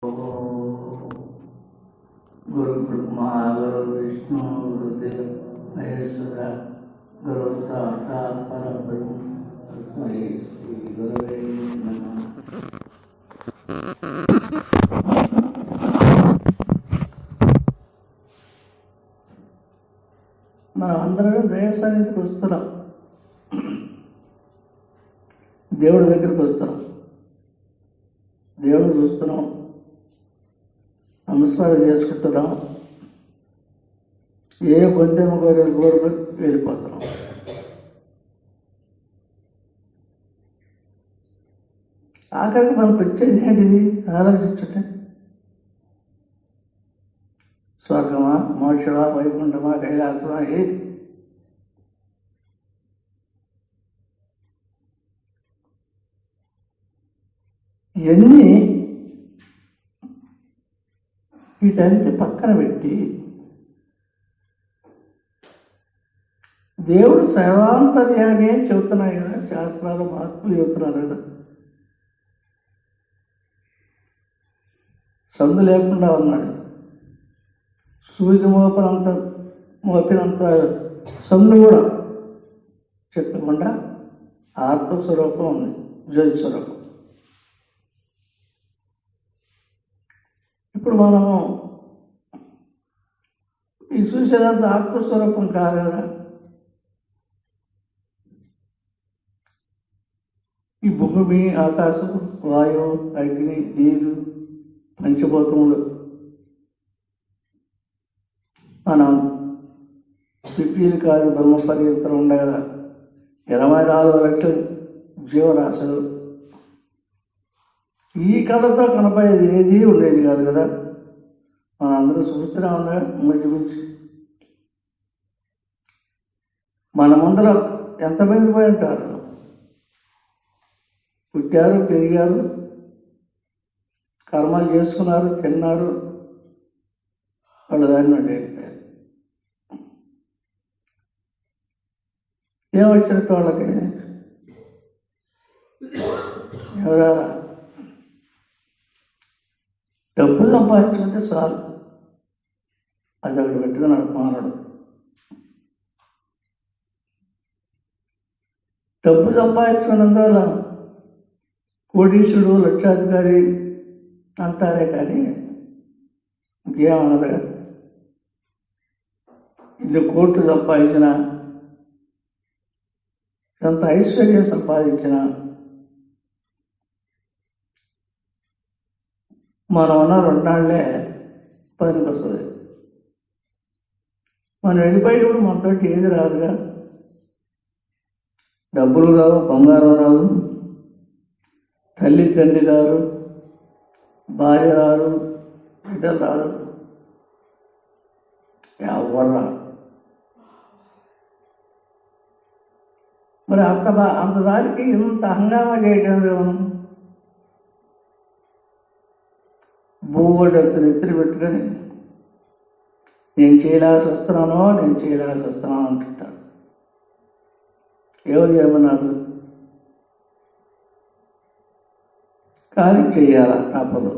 गुरु ब्रह्मा गुरु विष्णु गुरुदेव महेश्वरा गुरु साक्षात् परब्रह्म तस्मै श्री गुरवे नमः। మనం అందరం దైవ సన్నిధికి వస్తున్నాం, దేవుడి దగ్గరికి వస్తున్నాం, దేవుడు చూస్తున్నాం, నమస్కారం చేసుకుంటున్నాం, ఏ కొంచెం కోరిక వెళ్ళిపోతున్నాం. ఆఖరికి మనకు వచ్చేది ఏంటిది? ఆలోచించండి. స్వర్గమా, మోక్షమా, వైకుంఠమా, కైలాసమా? ఏది? ఇవన్నీ వీటన్నిటి పక్కన పెట్టి దేవుడు సర్వాంతర్యామి అని చెబుతున్నాయి కదా, శాస్త్రాలు మహాత్ములు చెబుతున్నారు కదా. సందు లేకుండా ఉన్నాడు. సూర్యుడు మోపినంత సందు కూడా చెప్పకుండా ఆత్మస్వరూపం ఉంది, జ్యోతి స్వరూపం. ఇప్పుడు మనము ఈ చూసేదంతా ఆత్మస్వరూపం కాదు కదా. ఈ భూమి, ఆకాశం, వాయువు, అగ్ని, నీరు, పంచభూతములు, మనం పిపీలు కాదు బ్రహ్మ పర్యంతం ఉండే కదా 24 లక్షల జీవరాశులు. ఈ కళతో కనపడేది ఏది ఉండేది కాదు కదా. మనందరూ చూస్తూనే ఉన్నా మధ్య గురించి. మన ముందర ఎంతమంది పోయి ఉంటారు? పుట్టారు, పెరిగారు, కర్మలు చేసుకున్నారు, తిన్నారు, వాళ్ళు దాన్ని అయిపోయారు. ఏమొచ్చినట్టు వాళ్ళకి? ఎవరా డబ్బులు సంపాదించుకుంటే చాలు, అది అక్కడ పెట్టుకున్నాడు మానవుడు. డబ్బు సంపాదించుకున్నందువల్ల కోటీశ్వరుడు, లక్షాధికారి అంటారే కానీ ఇంకేమన్నది కదా. ఇన్ని కోట్లు సంపాదించిన, ఎంత ఐశ్వర్యం సంపాదించిన, మనం ఉన్న 2 నాళ్లే పనికి వస్తుంది. మనం వెళ్ళిపోయేటప్పుడు మనతో ఏది రాదుగా. డబ్బులు రావు, బంగారం రాదు, తల్లి తండ్రి రారు, భార్య రారు, బిడ్డలు రాదు, ఎవరు రారు. మరి అంత దానికి ఇంత హంగామా చేయడం, భూగోడెత్తులు ఎత్తులు పెట్టుకొని నేను చేయలాల్సి వస్తున్నానో అంటుంటాడు. ఎవరు చేయమన్నారు? కానీ చేయాల తప్పదు,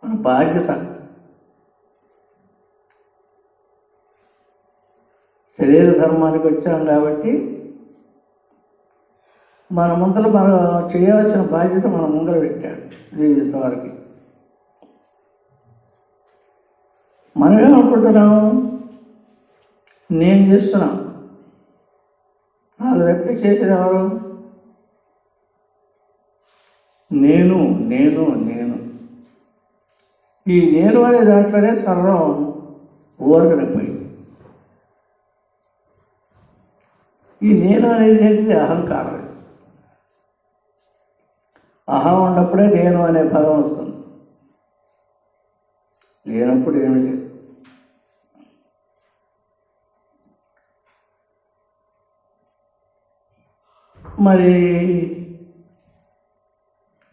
మన బాధ్యత. శరీర ధర్మానికి వచ్చాం కాబట్టి మన ముందర మనం చేయవలసిన బాధ్యత మన ముందర పెట్టాడు జీవితం వరకు. మనం ఏమనుకుంటున్నాం? నేను చేస్తున్నాం. నాకు వ్యక్తి చేసేది ఎవరు? నేను నేను నేను ఈ నేను అనే దాంట్లోనే సర్వం ఊరగడిపోయి. ఈ నేను అనేది ఏంటిది? అహంకారం. అహం ఉన్నప్పుడే నేను అనే పదం వస్తుంది, లేనప్పుడు ఏమి లేదు. మరి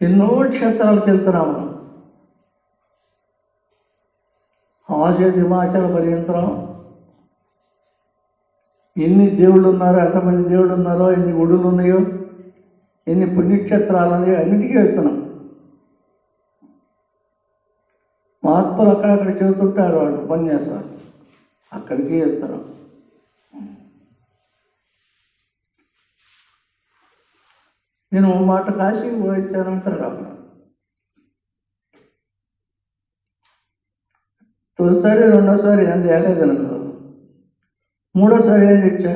ఎన్నో క్షేత్రాలకు వెళ్తున్నాము. హిమాచల పర్యంతం ఎన్ని దేవుళ్ళు ఉన్నారో, ఎంతమంది దేవుళ్ళు ఉన్నారో, ఎన్ని గుడులు ఉన్నాయో, ఎన్ని పుణ్యక్షేత్రాలు ఉన్నాయో అన్నిటికీ వెళ్తున్నాం. మహాత్ములు అక్కడక్కడ చెబుతుంటారు, వాళ్ళు ఉపన్యాసాలు అక్కడికి వెళ్తారు. నేను ఓ మాట కాశీకి పోయించానంటారు. అక్కడ తొలిసారి రెండోసారి ఏం తేలేదు అనుకో, మూడోసారి ఏం తెచ్చా,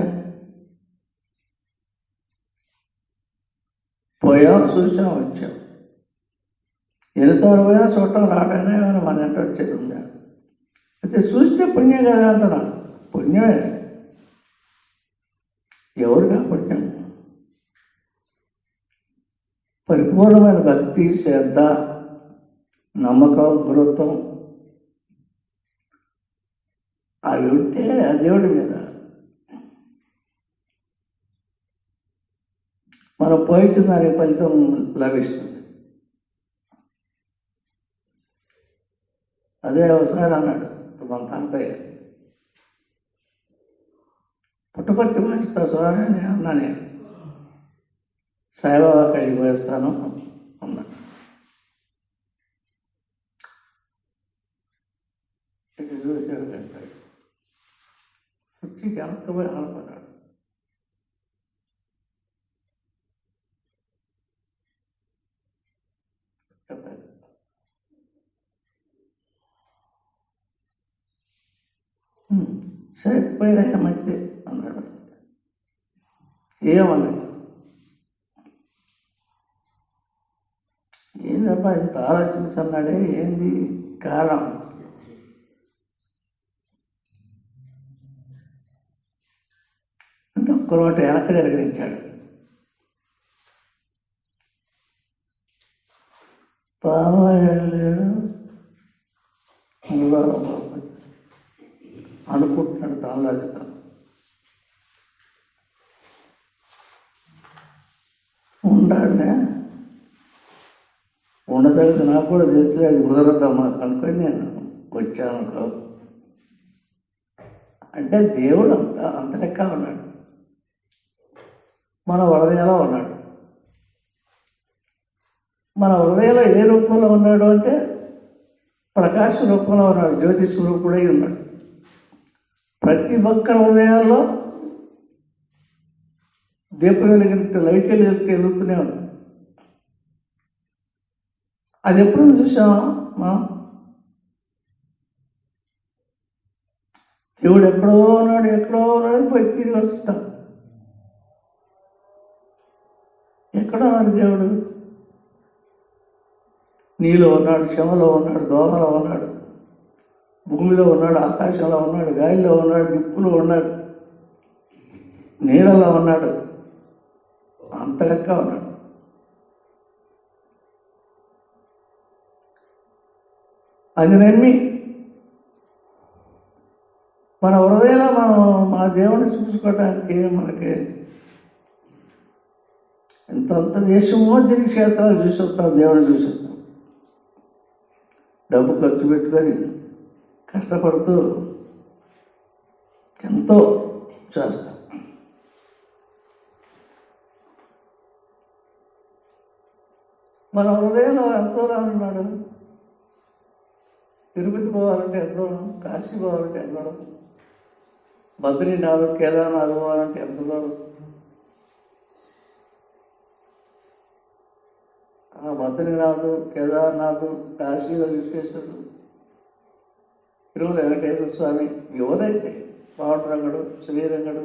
పోయాం చూసాం వచ్చాం. ఎన్నిసార్లు పోయినా చూడటం రావటైనా ఏమైనా మన ఎంత వచ్చేది ఉందా? అయితే చూస్తే పుణ్యం కదా అంటున్నా. పుణ్యమే, ఎవరిగా పుణ్యం? పరిపూర్ణమైన భక్తి, శ్రద్ధ, నమ్మకం, గురుత్వం అవి ఉంటే ఆ దేవుడి మీద మనం పోయించిన దానికి ఫలితం లభిస్తుంది. అదే ఒకసారి అన్నాడు మన తాతయ్య, పుట్టపర్తి వాయిస్తా సార్ అని అన్నానే, సాయిబాబా కాడికి పోయిస్తాను అన్నాడు. ఇటు చూసాడు కంటాడు, కుర్చీకి వెనక్కపోయి ఆడుకున్నాడు. సరే పోయినా మంచిది అన్నాడు. ఏమన్నాడు, ఏందబ్బా ఇంత ఆలోచించన్నాడే, ఏంది కారణం? అంటే ఒక్కరోజు వెనక జరిగించాడు. పావాడు అనుకుంటున్నాడు తాను. ఉండాలనే ఉండదగ్గ నాకు కూడా తెలిసి అది కుదరద్దమ్మా కనుక్కొని నేను వచ్చాను. అంటే దేవుడు అంత లెక్క ఉన్నాడు, మన హృదయంలో ఉన్నాడు. మన హృదయంలో ఏ రూపంలో ఉన్నాడు అంటే ప్రకాశ రూపంలో ఉన్నాడు, జ్యోతి స్వరూపుడై ఉన్నాడు. ప్రతి ఒక్క హృదయాల్లో దీపం వెలిగితే, లైట్ వెలుగుతూనే ఉంది. అది ఎప్పుడు చూసామా మనం? దేవుడు ఎక్కడో ఉన్నాడు, ఎక్కడో ఉన్నాడు, పోయి తిరిగి వస్తాం. ఎక్కడో ఉన్నాడు దేవుడు? నీలో ఉన్నాడు, క్షమలో ఉన్నాడు, దోమలో ఉన్నాడు, భూమిలో ఉన్నాడు, ఆకాశంలో ఉన్నాడు, గాలిలో ఉన్నాడు, నిప్పులో ఉన్నాడు, నీళ్ళలో ఉన్నాడు, అంత లెక్క ఉన్నాడు. అది నమ్మి మన హృదయంలో మనం మా దేవుడిని చూసుకోవడానికి మనకి ఎంతంత దేశమో తిరిగి క్షేత్రాలు చూసి వస్తాం, దేవుడిని చూసి వస్తాం. డబ్బు ఖర్చు పెట్టుకొని కష్టపడుతూ ఎంతో చేస్తాం. మన హృదయంలో ఎంతో ఉన్నాడు. తిరుపతి పోవాలంటే ఎంత దూరం, కాశీ పోవాలంటే ఎంత దూరం, బద్రీనాథ్, కేదార్నాథ్ పోవాలంటే ఎంత దూరం. బద్రీనాథ్, కేదార్నాథ్, కాశీలో విశ్వేశ్వరుడు, తిరుమల వెంకటేశ్వర స్వామి, ఎవరైతే పాండురంగడు, శ్రీరంగడు,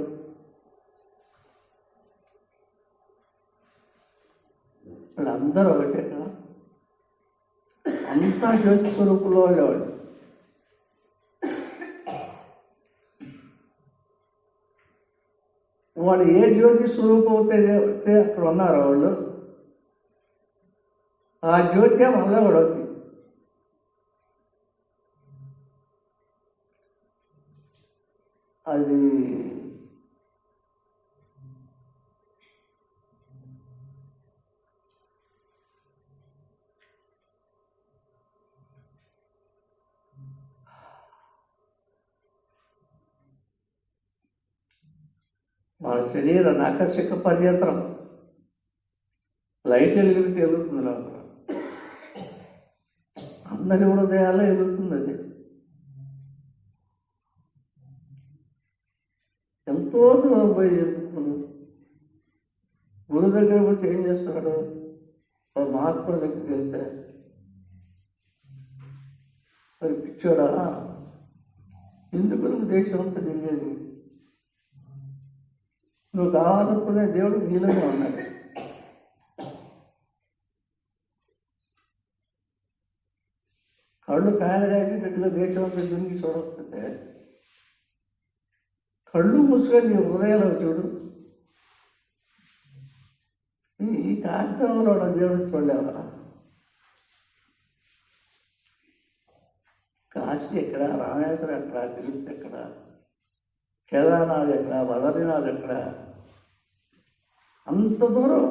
వాళ్ళందరూ ఒకటే కదా, అంతా జ్యోతి స్వరూపులో ఉండేవాళ్ళు. వాళ్ళు ఏ జ్యోతి స్వరూపం అయితే అక్కడ ఉన్నారో వాళ్ళు, ఆ జ్యోతి మళ్ళా కూడా అవుతుంది. అది మన శరీరం ఆకర్షక పర్యంతరం లైట్ వెలుగుతుంది లోపల. అందరి హృదయాల్లో ఎదుగుతుంది అది. ఎంతో దూరం పోయి ఎదుగుతుంది. గురువు దగ్గర వచ్చి ఏం చేస్తున్నాడు? మహాత్ముల దగ్గరికి వెళ్తే మరి పిచ్చోడా, ఎందుకు నువ్వు దేశం అంతా తిరిగేది? నువ్వు కావాలనుకునే దేవుడు నీలోనే ఉన్నాడు. కళ్ళు కాయలగాకి గట్టిగా దేశం అంతా తిరిగి చూడకపోతే కళ్ళు మూసుకొని నీ హృదయాలు చూడు. ఈ కార్యక్రమంలో దేవుడు చూడలేవా? కాశీ ఎక్కడ, రామేశ్వరం ఎక్కడ, తిరుపతి ఎక్కడ, కేదార్నాథ్ ఎక్కడ, బద్రీనాథ్ ఎక్కడ? అంత దూరం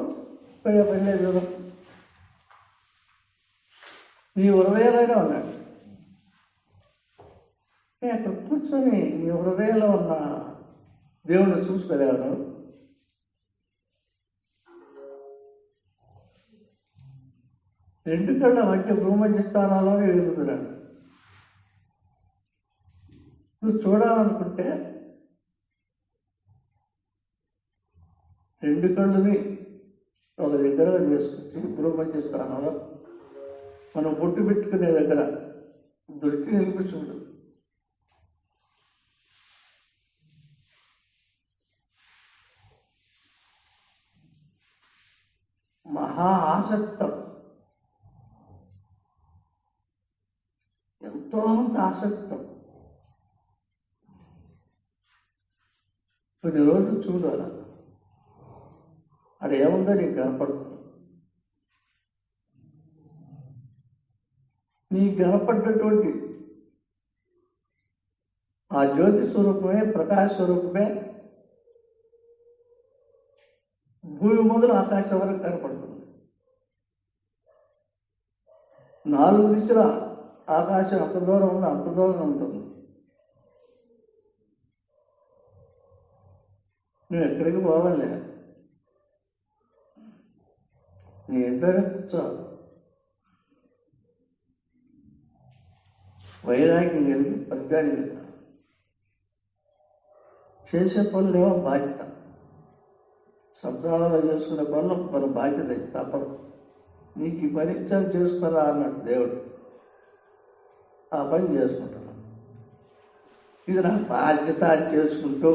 వెళ్ళే దూరం నీ హృదయాలైనా ఉన్నాడు. అక్కడ కూర్చొని నీ హృదయంలో ఉన్న దేవుణ్ణి చూసుకోలేను. రెండు కళ్ళ మధ్య భూమధ్య స్థానాల్లోనే వెలుగుతున్నాడు. నువ్వు చూడాలనుకుంటే రెండు కళ్ళుని ఒక దగ్గర చేసుకొచ్చి భూమధ్య స్థానంలో మనం బొట్టు పెట్టుకునే దగ్గర దృష్టి నిలిపి చూడు. మహా ఆసక్తం, ఎంతో అంత ఆసక్తం. కొన్ని రోజులు చూడు, అలా అది ఏముందో నీకు కనపడుతుంది. నీకు కనపడ్డటువంటి ఆ జ్యోతి స్వరూపమే, ప్రకాశ స్వరూపమే భూమి మొదలు ఆకాశం వరకు కనపడుతుంది. 4 దిశల ఆకాశం అంత దూరం ఉంది, అంత దూరం ఉంటుంది. నువ్వు ఎక్కడికి పోవాలే, నీ ఇంట్లోనే కూర్చో. వైరాగ్యం కలిగి పద్యాన్ని చేసే పనులేమో బాధ్యత, శబ్దాలలో చేసుకునే పనులు మన బాధ్యత తప్పదు. నీకు ఈ పరీక్ష చేస్తారా అన్నట్టు దేవుడు, ఆ పని చేసుకుంటున్నాను. ఇది నా బాధ్యత చేసుకుంటూ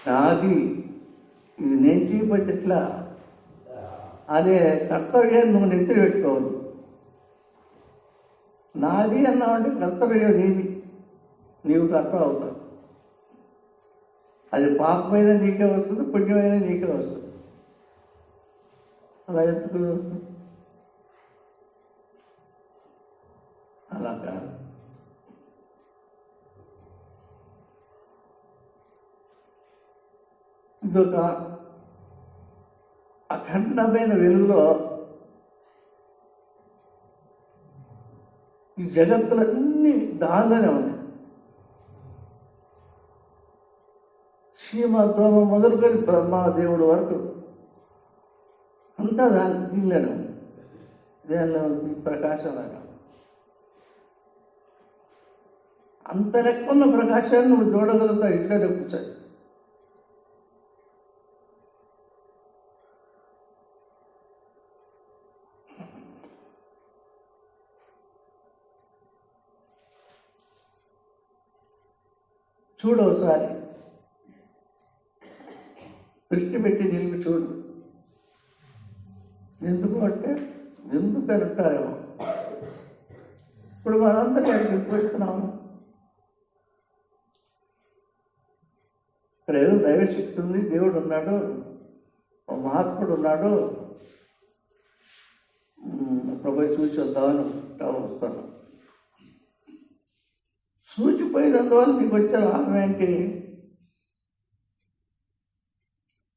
నాది ఇది నేను చూపెట్టట్లా అనే కర్తవ్యాన్ని నువ్వు నెత్తి పెట్టుకోవద్దు. నాది అన్నావంటే కర్తవ్యం నీది, నీవు కర్తవ్యం అవుతావు. అది పాపమైన నీకే వస్తుంది, పుణ్యమైన నీకే వస్తుంది. అలా ఎందుకు? అలా కాదు. ఇదొక అఖండమైన వెలుగులో ఈ జగత్తులన్నీ దానిలోనే ఉన్నాయి. శ్రీమద్రోమ మొదలుకొని బ్రహ్మదేవుడు వరకు అంతా దీనిలోనే ఉంది. దేనిలో ప్రకాశంలాగా అంత లెక్కున్న ప్రకాశాన్ని నువ్వు చూడగలుగుతావు ఇంట్లోనే కూర్చొని. చూడు, ఒకసారి దృష్టి పెట్టి నిలిపి చూడు. ఎందుకు అంటే ఎందుకు అంటారేమో. ఇప్పుడు మనందరూ ఎక్కడికి పెడుతున్నాము? ఇక్కడ ఏదో దైవశక్తి ఉంది, దేవుడు ఉన్నాడు, మహాత్ముడు ఉన్నాడు, ప్రభు చూసి వద్దామని వస్తాను. సూచిపోయినందువల్ల నీకు వచ్చే లాభం ఏంటి?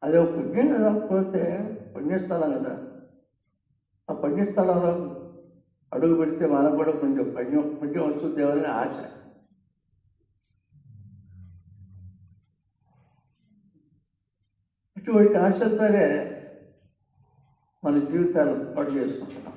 అదే పుణ్యం కదా, పోతే పుణ్యస్థలం కదా. ఆ పుణ్యస్థలంలో అడుగు పెడితే మనకు కూడా కొంచెం పుణ్యం వస్తుందేమని ఆశ. ఇటువంటి ఆశతోనే మన జీవితాలు పాటు చేసుకుంటున్నాం.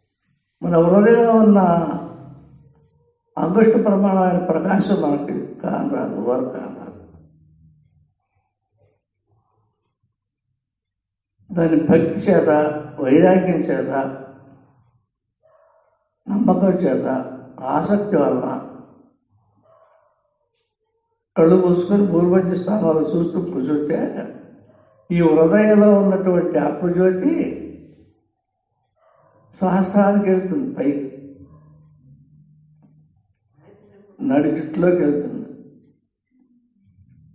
మన హృదయంలో ఉన్న అంగుష్ట ప్రమాణమైన ప్రకాశం మనకి కానరాదు, వారు కానరాదు. దాని భక్తి చేత, వైరాగ్యం చేత, నమ్మకం చేత, ఆసక్తి వలన కళ్ళు మూసుకొని భూమధ్య స్థానాలు చూస్తూ కూర్చుంటే ఈ హృదయంలో ఉన్నటువంటి ఆత్మజ్యోతి సహస్రానికి వెళ్తుంది, పైకి నడి జుట్టులోకి వెళ్తుంది.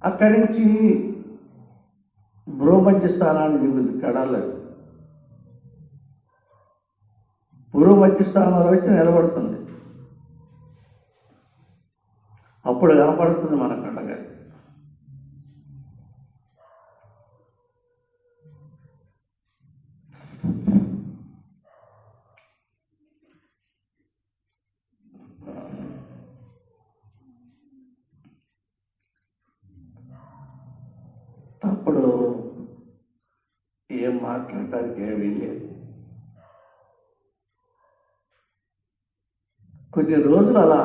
అక్కడి నుంచి భూమధ్య స్థానాన్ని దిగుతుంది, కడాలేదు. భూమధ్య స్థానంలో వచ్చి నిలబడుతుంది. అప్పుడు కనపడుతుంది మన కళ్ళగా. అప్పుడు ఏం మాట్లాడటానికి ఏమీ లేదు. కొన్ని రోజులు అలా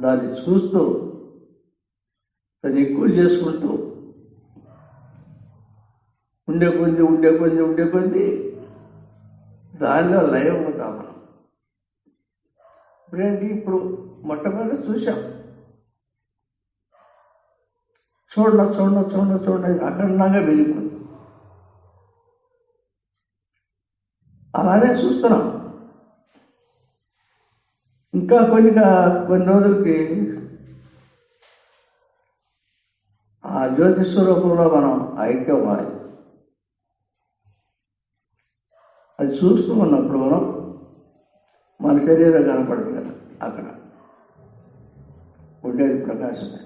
దాన్ని చూస్తూ దాన్ని ఎక్కువ చేసుకుంటూ ఉండే కొద్ది దానిలో లయం అవుతాం మనం. ఇప్పుడేంటి, ఇప్పుడు మొట్టమొదటి చూసాం, చూడండి అఖండంగా వెళ్ళిపోతుంది. అలానే చూస్తున్నాం. ఇంకా కొన్ని రోజులకి ఆ జ్యోతి స్వరూపంలో మనం ఐక్యవ్వాలి. అది చూస్తూ ఉన్నప్పుడు మన శరీరం కనపడుతుంది కదా, అక్కడ ఉండేది ప్రకాశమే.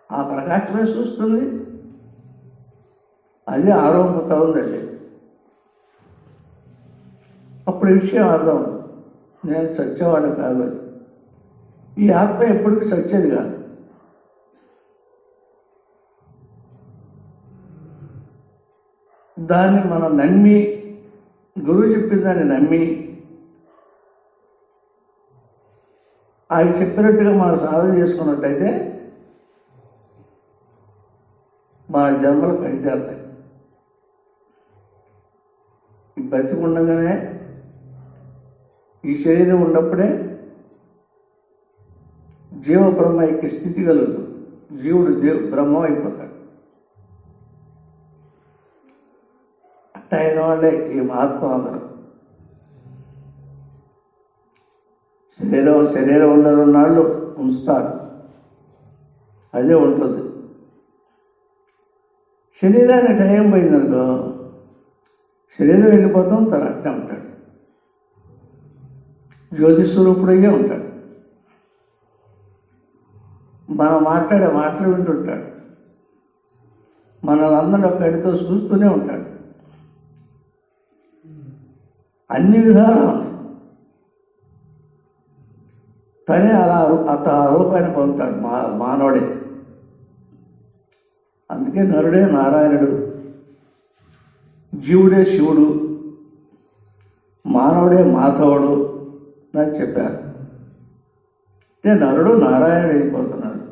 ఆ ప్రకాశమే చూస్తుంది, అది ఆరోపత ఉందండి. అప్పుడు ఈ విషయం అర్థం, నేను సత్యవాడు కాదు. ఈ ఆత్మ ఎప్పటికీ సత్యేది కాదు. దాన్ని మనం నమ్మి, గురువు చెప్పిన దాన్ని నమ్మి, ఆయన చెప్పినట్టుగా మనం సాధన చేసుకున్నట్టయితే మన జన్మలు పనిచేస్తాయి. ఈ బతికి ఉండగానే, ఈ శరీరం ఉన్నప్పుడే జీవ బ్రహ్మ యొక్క స్థితి కలుగుతుంది. జీవుడు బ్రహ్మ అయిపోతాడు. అట్ట అయిన వాళ్ళే ఈ మహాత్మ అందరూ. శరీరం ఉండనున్నాళ్ళు ఉంచుతారు, అదే ఉంటుంది. శరీరానికి టైం పోయిందనుకో, శరీరం వెళ్ళిపోతాం, తను అట్నే ఉంటాడు. జ్యోతిస్వరూపుడయ్యే ఉంటాడు. మనం మాట్లాడే మాటలు వింటుంటాడు. మనలందరూ ఒక్కడితో చూస్తూనే ఉంటాడు. అన్ని విధాలు ఉన్నాయి. తనే అలా రూపాన్ని పొందుతాడు మానవుడే. అందుకే నరుడే నారాయణుడు, జీవుడే శివుడు, మానవుడే మాధవుడు అని చెప్పారు. అంటే నరుడు నారాయణుడు అయిపోతున్నాడు.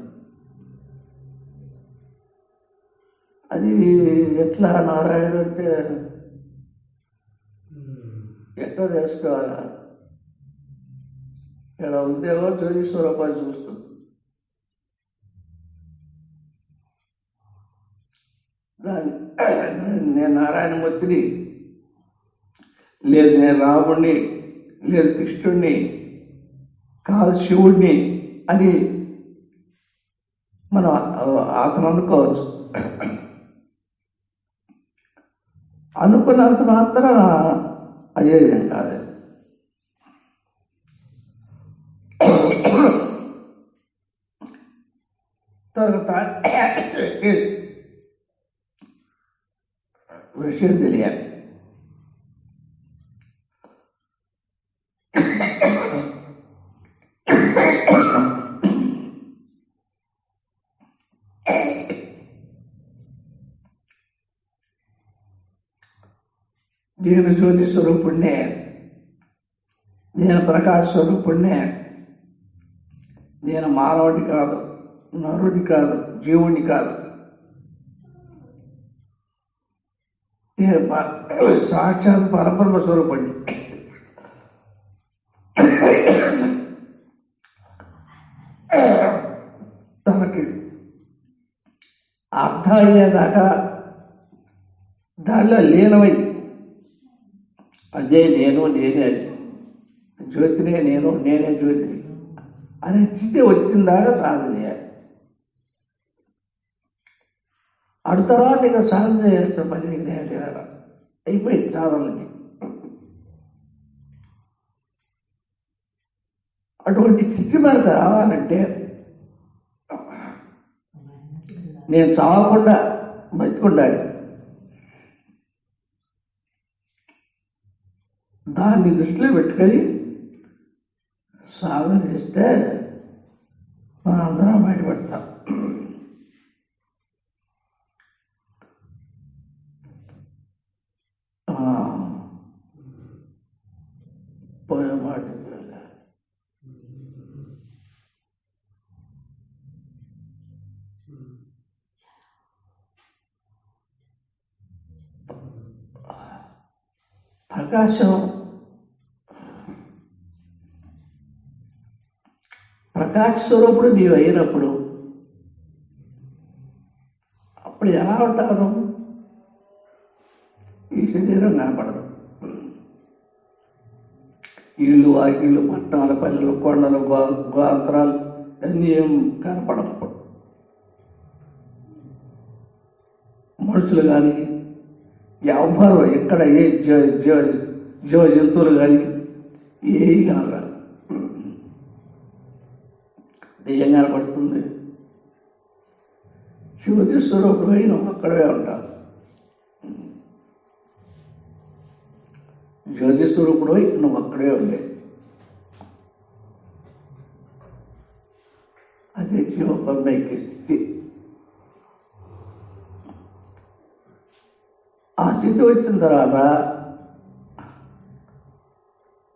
అది ఎట్లా నారాయణుడు అంటే ఎట్లా తెలుసుకోవాలా? ఇక్కడ ఉందేమో జ్యోతిస్వరూపాలు చూస్తుంది. నేను నారాయణమూర్తిని, లేదు నేను రాముడిని, లేదు కృష్ణుడిని, కాదు శివుడిని అని మనం అతను అనుకోవచ్చు. అనుకున్నంత మాత్రం అయ్యేది కాదు. విషయం తెలియాలి. నేను జ్యోతి స్వరూపుణ్ణే, నేను ప్రకాశ స్వరూపుణ్ణే, నేను మానవుడి కాదు, నరుడి కాదు, జీవుని కాదు, నేను సాక్షాత్ పరబ్రహ్మ స్వరూపుణ్ణి. తనకి అర్థం అయ్యేదాకా దానిలో లీనమై అదే నేను, నేనే అది, జ్యోతినే నేను, నేనే జ్యోతిని అనే స్థితి వచ్చిన దాకా సాధన చేయాలి. అటు తర్వాత ఇక సాధన చేస్తాను పని నీకు నేను చేయాలి, అయిపోయింది సాధనకి. అటువంటి స్థితి మనకు రావాలంటే నేను చావకుండా బతికుండాలి. దాన్ని దృష్టిలో పెట్టుకొని సాధన చేస్తే మనం అందరం బయటపడతాం. పోయే మాట ప్రకాశం, ప్రకాశ స్వరూపుడు నీవు అయినప్పుడు అప్పుడు ఎలా ఉంటారు? ఈ శరీరం కనపడదు. ఇళ్ళు, వాకిళ్ళు, పట్టణాలు, పల్లెలు, కొండలు, గోత్రాలు అన్నీ ఏం కనపడప్పుడు. మనుషులు కానీ ఎవ్వరు ఎక్కడ ఏ జీవ జంతువులు కానీ ఏవి కాదు. దెయ్యం కనపడుతుంది. జ్యోతి స్వరూపుడు అయి నువ్వు అక్కడే ఉంటావు. జ్యోతి స్వరూపుడు అయి నువ్వు అక్కడే ఉండే. అదే జీవపరమైక్య స్థితి. ఆ స్థితి వచ్చిన తర్వాత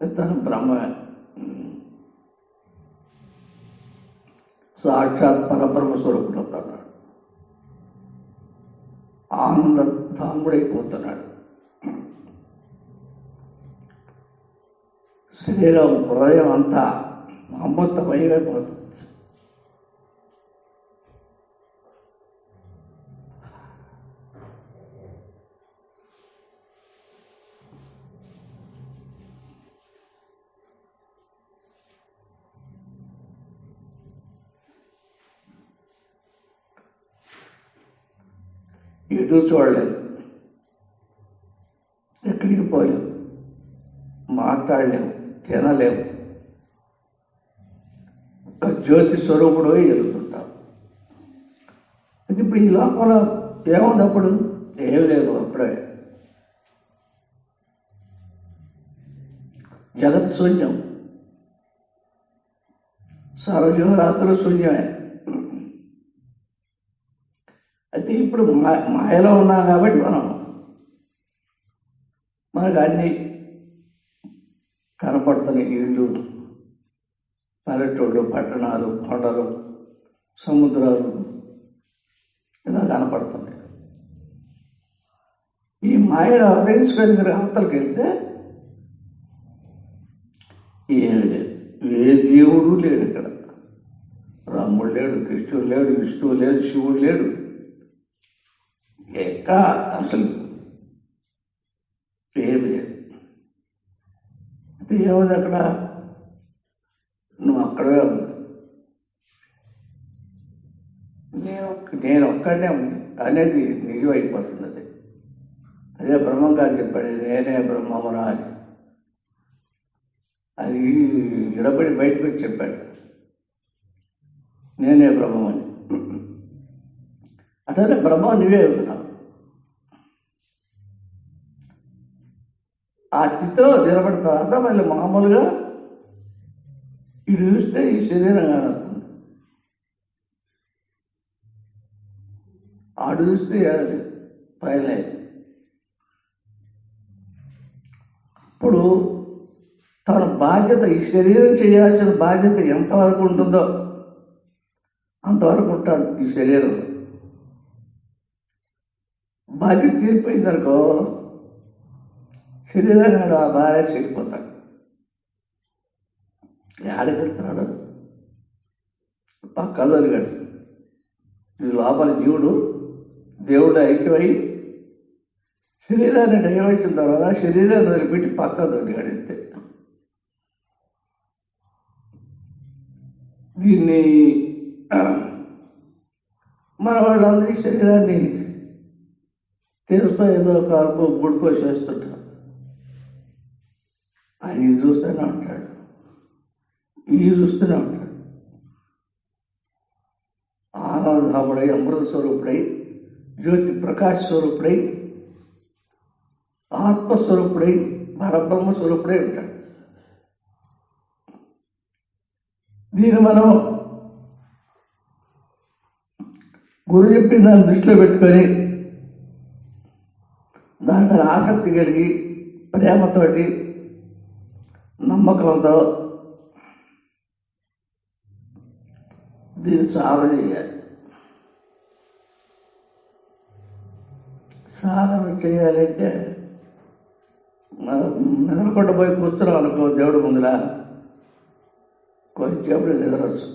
తను బ్రహ్మ, సాక్షాత్ పరబ్రహ్మ స్వరూపుడు అవుతున్నాడు. ఆనంద ధాముడైపోతున్నాడు. శరీరం, హృదయం అంతా అమృతమయమైపోతుంది. ఎటు చూడలేదు, ఎక్కడికి పోలేము, మాట్లాడలేము, తినలేము. ఒక జ్యోతి స్వరూపుడు ఎదుగుతుంటాం. ఇప్పుడు ఈ లోపల ఏమున్నప్పుడు ఏం లేదు. అప్పుడే జగత్ శూన్యం, సర్వజీవరాత్రులు శూన్యమే. అయితే ఇప్పుడు మాయలో ఉన్నాం కాబట్టి మనకు అన్ని కనపడుతున్నాయి. ఇళ్ళు, పల్లెటూళ్ళు, పట్టణాలు, కొండలు, సముద్రాలు ఇలా కనపడుతున్నాయి. ఈ మాయలో అవతరించుకొని మీరు అవతలకి వెళ్తే ఏమి లేదు. ఏ దేవుడు లేడు ఇక్కడ. రాముడు లేడు, కృష్ణుడు లేడు, విష్ణువు లేదు, శివుడు లేడు. ఎక్కడ అసలు ఏమి లేదు. ఏముంది అక్కడ? నువ్వు అక్కడే ఉంది. నేను ఒక్కడనే ఉంది అనేది నిజమైపోతుంది. అదే బ్రహ్మం గారు చెప్పాడు, నేనే బ్రహ్మమురా అని. అది ఇడబడి బయటకు వచ్చి చెప్పాడు, నేనే బ్రహ్మం అని. అట్లనే బ్రహ్మం నువ్వే ఉన్నావు. ఆ స్థితిలో నిలబడిన తర్వాత మళ్ళీ మామూలుగా ఇది చూస్తే ఈ శరీరం కానొస్తుంది, ఆడు చూస్తే పైలే. ఇప్పుడు తన బాధ్యత, ఈ శరీరం చేయాల్సిన బాధ్యత ఎంతవరకు ఉంటుందో అంతవరకు ఉంటాడు ఈ శరీరం. బాధ్యత తీరిపోయిందనుకో శరీరాన్ని ఆ భార్య చెడిపోతాడు. ఆడగలుగుతున్నాడు పక్కలు అడిగాడు. ఈ లోపల జీవుడు దేవుడు ఐక్యమై శరీరాన్ని దయవచ్చిన తర్వాత శరీరాన్ని వదిలిపెట్టి పక్కలు అడిగాడు. అంతే. దీన్ని మన వాళ్ళందరి శరీరాన్ని తెలుసుకొని ఏదో కాల్పు గ్లూకోజ్ వేస్తుంటారు. ఆయన ఇది చూస్తూనే ఉంటాడు, ఇది చూస్తూనే ఉంటాడు. ఆనందధాముడై, అమృత స్వరూపుడై, జ్యోతి ప్రకాశ స్వరూపుడై, ఆత్మస్వరూపుడై, పరబ్రహ్మ స్వరూపుడై ఉంటాడు. దీన్ని మనం గురువు చెప్పిన దాన్ని దృష్టిలో పెట్టుకొని దాంట్లో ఆసక్తి కలిగి ప్రేమతోటి నమ్మకంతో దీన్ని సాధన చేయాలి. సాధన చేయాలంటే నిద్రకొండ పోయి కూర్చున్నాం అనుకో దేవుడు ముందుల కొంచెంసేపు నిద్రవచ్చు.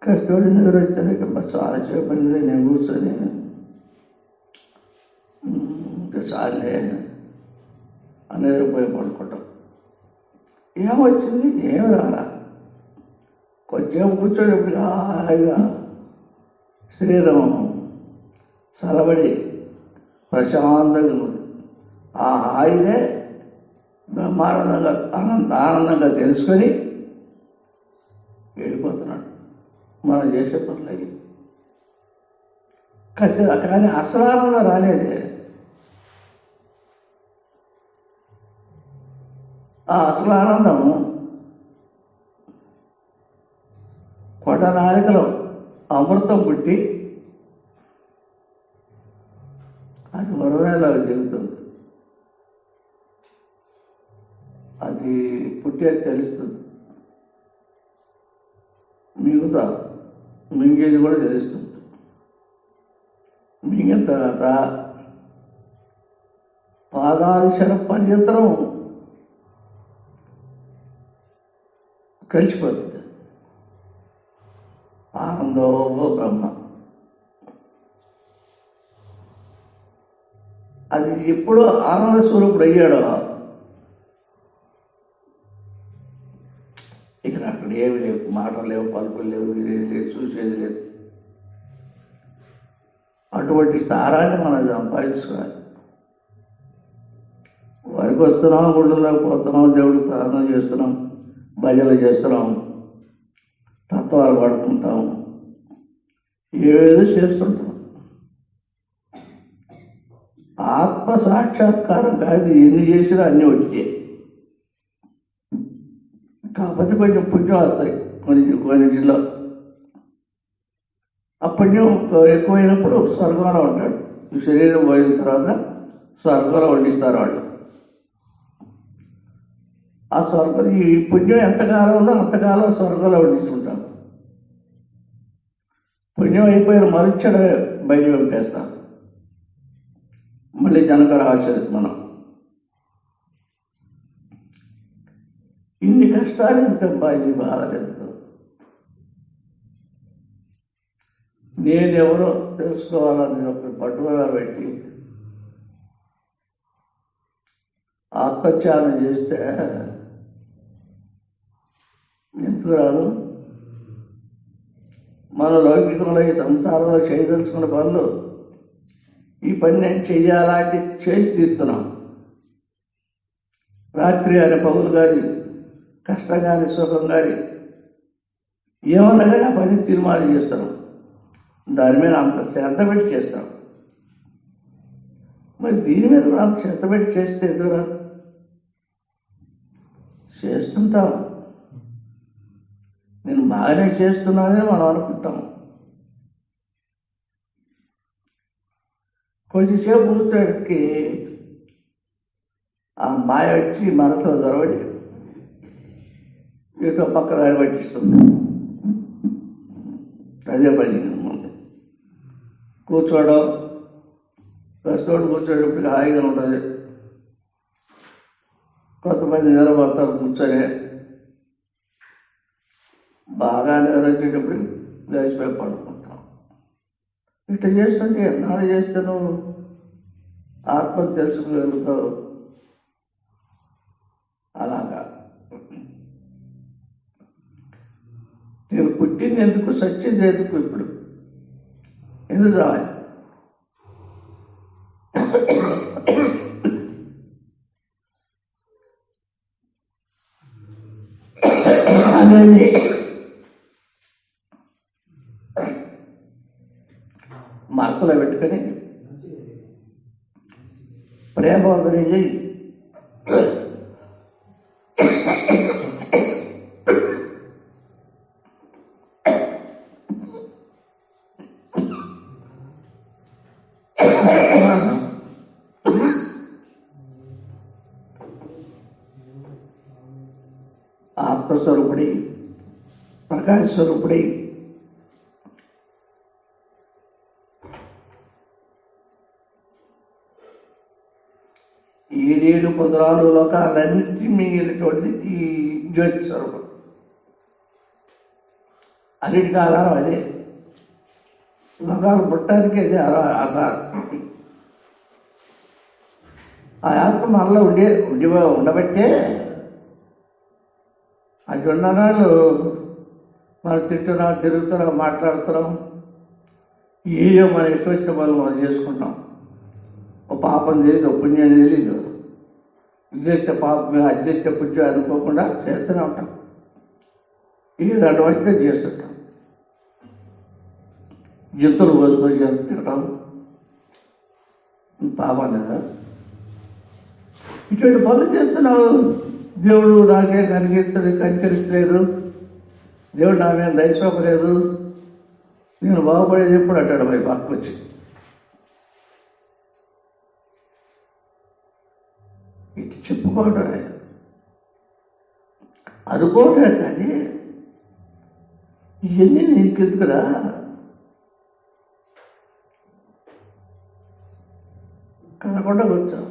కష్టపడి నిద్ర వచ్చాక చాలా సేపు నేను కూర్చొని సాలే నిద్రపోయి పడుకుంటాం. ఏమొచ్చింది? ఏమి రాలా. కొంచెం కూర్చోటప్పుడు హాయిగా శరీరం చలబడి ప్రశాంతంగా ఉంది. ఆ హాయినే బ్రహ్మానందంగా ఆనందంగా తెలుసుకొని వెళ్ళిపోతున్నాడు మనం చేసే పనులకి. కానీ అసలు ఆనందం రాలేదే. ఆ అసలు ఆనందం కొండ నాలికలో అమృతం పుట్టి అది మరువేలాగా జరుగుతుంది. అది పుట్టే తెలుస్తుంది, మిగతా మింగేది కూడా తెలుస్తుంది. మింగిన తర్వాత పాదాదిశర పర్యంతరం కలిసిపోతుంది. ఆనందో బ్రహ్మ. అది ఎప్పుడు ఆనంద స్వరూపుడు అయ్యాడో ఇక్కడ అక్కడ ఏమి లేవు, మాటలు లేవు, పలుకులు లేవు, ఇదేది లేదు, చూసేది లేదు. అటువంటి స్థానాన్ని మనం సంపాదించుకోవాలి. వరకు వస్తున్నాం, గుళ్ళలోకి పోతున్నాం, దేవుడికి ప్రార్థన చేస్తున్నాం, భజనలు చేస్తున్నాం, తత్వాలు పడుతుంటాం, ఏదో చేస్తుంటాం. ఆత్మ సాక్షాత్కారం కాదు, ఎన్ని చేసినా అన్నీ వచ్చాయి. కాకపోతే కొంచెం పుణ్యం వస్తాయి కొన్నింటిలో. ఆ పుణ్యం ఎక్కువైనప్పుడు స్వర్గంలో ఉంటాడు. ఈ శరీరం పోయిన తర్వాత స్వర్గంలో వండిస్తారు వాళ్ళు. ఆ స్వర్గం, ఈ పుణ్యం ఎంతకాలం ఉందో అంతకాలం స్వర్గంలో వండిస్తుంటాం. పుణ్యం అయిపోయిన మరుక్షణమే బయట పంపేస్తాం. మళ్ళీ జనక రాసేది మనం. ఇన్ని కష్టాలు ఎందుకబ్బా, ఇది బాధలేదు. నేనెవరో తెలుసుకోవాలని ఒక పట్టుదల పెట్టి ఆత్మత్యాగం చేస్తే ఎందుకు రాదు? మన లౌకికంలో ఈ సంసారంలో చేయదలుచుకున్న పనులు, ఈ పని నేను చెయ్యాలంటే చేసి తీరుతున్నాం. రాత్రి కానీ పగులు కానీ, కష్టం కానీ, సుఖం కానీ, ఏమన్నా కానీ ఆ పని తీర్మానం చేస్తున్నాం. దాని మీద అంత శ్రద్ధ పెట్టి చేస్తాం. మరి దీని మీద కూడా అంత శ్రద్ధ పెట్టి చేస్తే ఎదురా చేస్తుంటాం. నేను బాగానే చేస్తున్నానని మనం అనుకుంటాం. కొంచెంసేపు కూర్చోడికి ఆ మాయ వచ్చి మనసులో దొరబడి ఇటు పక్కన పట్టిస్తుంది. అదే పని కూర్చోవడం, ప్రస్తుతం కూర్చోటప్పటికి హాయిగా ఉంటుంది. కొంతమంది నిలబడతారు కూర్చొని, బాగా నిలబెట్టేటప్పుడు లేచిపోయి పడుకుంటాం. ఇట్లా చేస్తుంటే ఎన్నాళ్ళు చేస్తే నువ్వు ఆత్మ తెలుసుకోగలుగుతావు. అలాగా నేను పుట్టింది ఎందుకు, సచ్చింది ఎందుకు, ఇప్పుడు ఎందుకు రావాలి అనేది మనసులో పెట్టుకొని ప్రేమవంతుని చెయ్యి. ఆత్మస్వరూపుడి, ప్రకాశ స్వరూపుడి, ఏడేడు పుదరాలు లోకాలన్నిటి మిగిలినటువంటిది ఈ జ్యోతి స్వరూపం. అన్నిటికీ ఆధారం అదే. లోకాలు పుట్టడానికి అదే ఆధారం. ఆ ఆత్మ మనలో ఉండబట్టే అది ఉన్ననాళ్ళు మనం తింటున్నాం, తిరుగుతున్నాం, మాట్లాడుతున్నాం, ఏయో మన ఇష్టం వచ్చిన పనులు మనం చేసుకుంటాం. ఓ పాపం తెలియదు, ఓ పుణ్యం తెలియదు, ఇది చేస్తే పాపం, అది చేస్తే పుణ్యం అనుకోకుండా చేస్తూనే ఉంటాం. ఇది రెండు వస్తే చేస్తుంటాం. జంతువులు కోసుకొని తినడం పాపం కదా. ఇటువంటి పనులు చేస్తున్నావు. దేవుడు నాకే కనికరించలేదు, దేవుడు నా మీద దయచూపలేదు, నేను బాగుపడేది ఎప్పుడు అంటాడు మరి పక్కకు వచ్చి. ఇటు చెప్పుకోవటమే అనుకోవటమే, కానీ ఇవన్నీ నీకెందుకురా? కనకుండా వచ్చావు.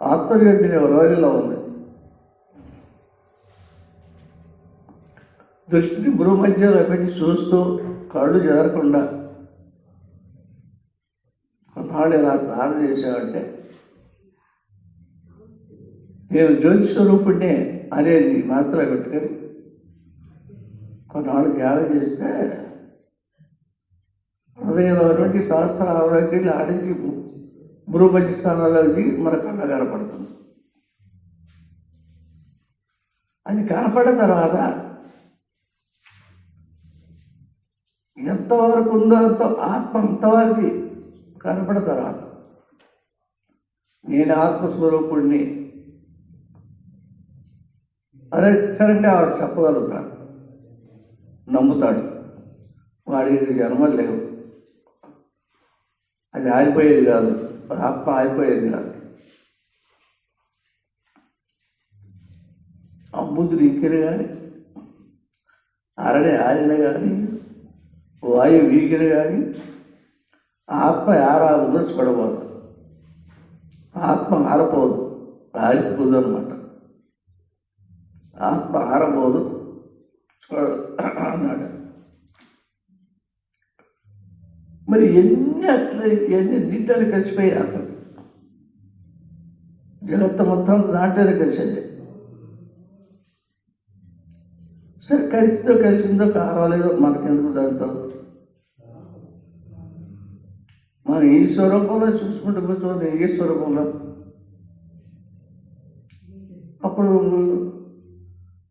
ఆత్మజ్యోతి రోజుల్లో ఉంది. దృష్టిని గురువు మధ్యలో పెట్టి చూస్తూ కళ్ళు జరగకుండా కొన్నాళ్ళు ఇలా సాధన చేశావంటే, నేను జ్యోతి స్వరూపుడినే అనేది మాత్రం పెట్టుకొని కొన్నాళ్ళు ధ్యానం చేస్తే హృదయంలో అటువంటి సహస్ర ఆరోగ్యాన్ని ఆడించి భూమధ్య స్థానాలకి మన కళ్ళ కనపడుతుంది. అది కనపడిన తర్వాత ఎంతవరకు ఉందో అంత ఆత్మ అంతవరకు కనపడిన తర్వాత నేను ఆత్మస్వరూపుడిని అదే సరంగా వాడు చెప్పగలుగుతాడు, నమ్ముతాడు. వాడికి జన్మలు లేవు, అది ఆగిపోయేది కాదు, ఆత్మ ఆగిపోయేది కాదు. అమ్ముదులు ఇంకిన కానీ, అరణి ఆరిన కానీ, వాయువు వీగిన కానీ ఆత్మ ఆరాధన చూడబోదు. ఆత్మ ఆరపోదు, ఆరిపోదు అనమాట. ఆత్మ ఆరబోదు అన్నాడు. మరి ఎన్ని అట్లా ఎన్ని దీంట్లో కలిసిపోయి అర్థం జగత్తు మొత్తం దాంట్లోనే కలిసింది. సరే కలిసిందో కావాలేదో మనకెందుకు దాంతో? మనం ఈ స్వరూపంలో చూసుకుంటూ కూర్చోండి, ఏ స్వరూపంలో అప్పుడు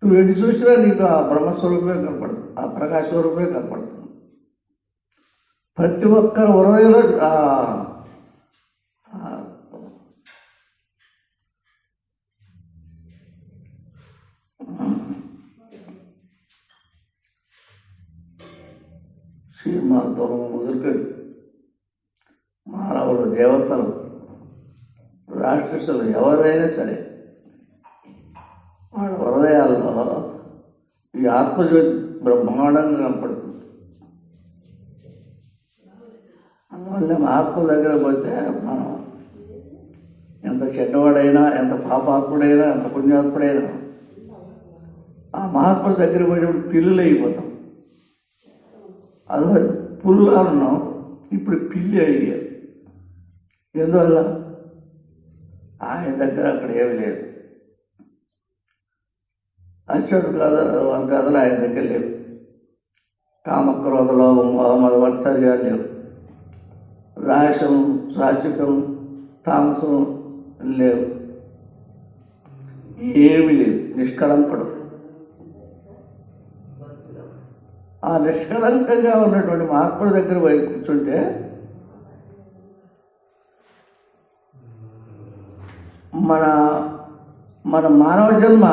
నువ్వు ఎటు చూసినా నీకు ఆ బ్రహ్మస్వరూపమే కనపడుతుంది, ఆ ప్రకాశ స్వరూపమే కనపడుతుంది. ప్రతి ఒక్కరు హృదయంలో శ్రీమాంతం మొదలుకొని మానవులు, దేవతలు, రాక్షసులు ఎవరైనా సరే వాళ్ళ హృదయాల్లో ఈ ఆత్మజ్యోతి బ్రహ్మాండంగా కనపడుతుంది. అందువల్ల మహాత్ముల దగ్గర పోతే మనం ఎంత చెడ్డవాడైనా, ఎంత పాపాత్ముడైనా, ఎంత పుణ్యాత్ముడైనా ఆ మహాత్ముల దగ్గర పోయినప్పుడు పిల్లులు అయిపోతాం. అదే పుల్లుగా ఉన్నాం, ఇప్పుడు పిల్లి అయ్యారు. ఎందువల్ల ఆయన దగ్గర అక్కడ ఏమి లేదు. అచ్చడు వాళ్ళ కథలు ఆయన దగ్గర లేవు. కామక్రోధ లోభం మద వర్తర్యాలు లేవు. రాశం, సాత్వికం, తామసం లేవు. ఏమీ లేదు. నిష్కళంకుడు. ఆ నిష్కళంకంగా ఉన్నటువంటి మహాత్ముడి దగ్గర పోయి కూర్చుంటే మన మానవ జన్మ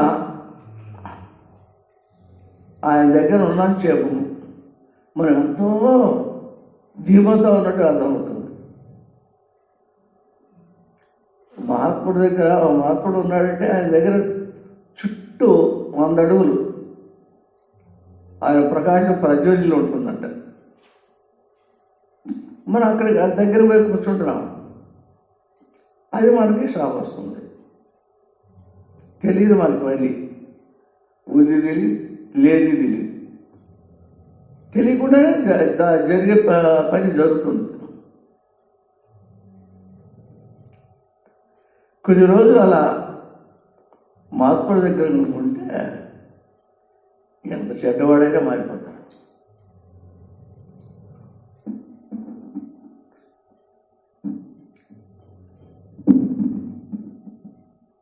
ఆయన దగ్గర ఉన్నంతసేపు మనం ఎంతో ధీమతో ఉన్నట్టు అర్థమవుతుంది. మహాత్ముడి దగ్గర మహాత్ముడు ఉన్నాడంటే ఆయన దగ్గర చుట్టూ 100 అడుగులు ఆయన ప్రకాశం ప్రజ్వలిలో ఉంటుందంట. మనం అక్కడికి దగ్గర పోయి కూర్చుంటున్నాం, అది మనకి షాప్ వస్తుంది. తెలియదు మనకి, మళ్ళీ ఉంది తెలియదు, లేదు తెలియదు. తెలియకుండానే జరిగే పని జరుగుతుంది. కొన్ని రోజులు అలా మహాత్ముడి దగ్గర ఉంటే ఎంత చెడ్డవాడైనా మారిపోతాడు.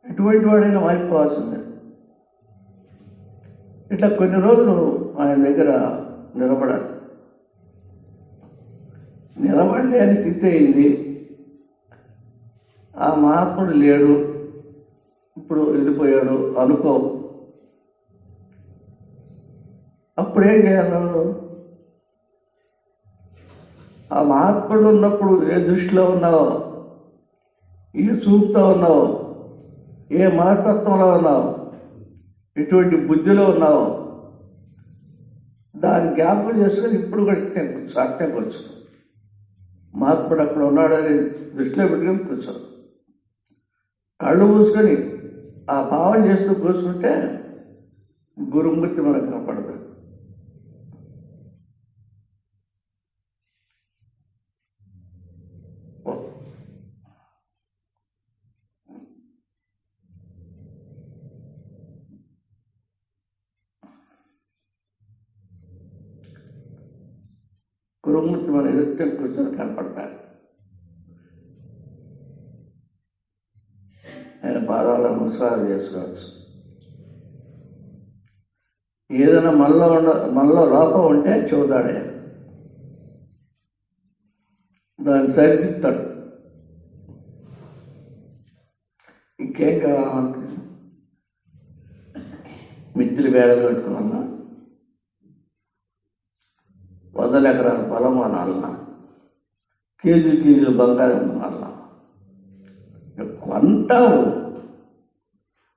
ఎటువంటి వాడైనా మారిపోవాల్సిందే. ఇట్లా కొన్ని రోజులు ఆయన దగ్గర నిలబడాలి. నిలబడి అని స్థితి అయింది. ఆ మహాత్ముడు లేడు, ఇప్పుడు వెళ్ళిపోయాడు అనుకో. అప్పుడేం చేయాలి? ఆ మహాత్ముడు ఉన్నప్పుడు ఏ దృష్టిలో ఉన్నావో, ఏ చూపుతో ఉన్నావో, ఏ మనస్తత్వంలో ఉన్నావో, ఎటువంటి బుద్ధిలో ఉన్నావో దాన్ని జ్ఞాపకం చేసుకొని ఇప్పుడు కూడా అట్టే కూర్చో. మహాత్ముడు అక్కడ ఉన్నాడని దృష్టిలో పెట్టుకొని కూర్చో. కళ్ళు మూసుకొని ఆ భావం చేస్తూ కూర్చుంటే గురుమూర్తి మనకు కనపడదు. గురుమూర్తి మన ఎదుట కూర్చొని కనపడతారు. ఆయన పాదాలను నమస్కారం చేసుకోవచ్చు. ఏదైనా మనలో లోపం ఉంటే చూద్దాడే, దాన్ని సరిదిద్దాడు. ఇంకేం కావాలంటే మిత్రులు వేడలు పెట్టుకున్నా, 100 ఎకరాల పొలం అనాలన్నా, కేజీలు బంగారం అనాలన్నా కొంటావు.